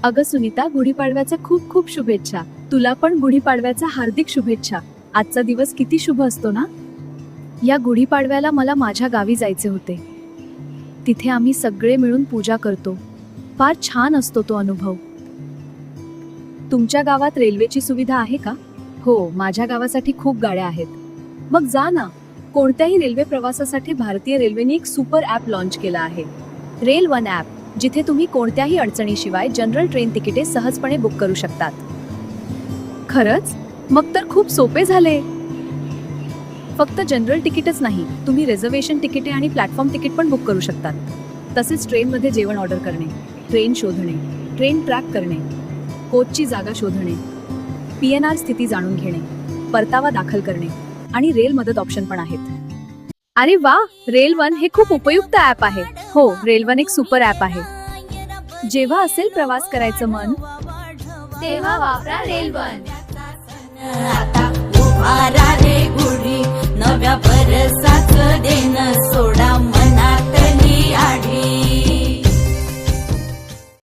अगं सुनीता, गुढीपाडव्याच्या खूप खूप शुभेच्छा. तुला पण गुढीपाडव्याच्या हार्दिक शुभेच्छा. आजचा दिवस किती शुभ असतो ना. या गुढीपाडव्याला मला माझ्या गावी जायचे होते. तिथे आम्ही सगळे मिळून पूजा करतो. फार छान असतो तो अनुभव. तुमच्या गावात रेल्वेची सुविधा आहे का? हो, माझ्या गावासाठी खूप गाड्या आहेत. मग जा ना. कोणत्याही रेल्वे प्रवासासाठी भारतीय रेल्वेने एक सुपर ॲप लॉन्च केला आहे, रेल वन ॲप, जिथे तुम्ही कोणत्याही अडचणीशिवाय जनरल ट्रेन तिकिटे सहजपणे बुक करू शकतात. खरंच? मग तर खूप सोपे झाले. फक्त जनरल तिकीटच नाही, तुम्ही रिझर्वेशन तिकिटे आणि प्लॅटफॉर्म तिकीट पण बुक करू शकतात. तसेच ट्रेनमध्ये जेवण ऑर्डर करणे, ट्रेन शोधणे, ट्रेन ट्रॅक करणे, कोचची जागा शोधणे, PNR स्थिती जाणून घेणे, परतावा दाखल करणे आणि रेल मदत ऑप्शन पण आहेत. अरे वा, रेल वन हे खूप उपयुक्त ॲप आहे. हो, रेल वन एक सुपर ॲप आहे. जेव्हा असेल प्रवास करायचं मन, तेव्हा वापरा रेल वन. आता उभा रा रे गुढी.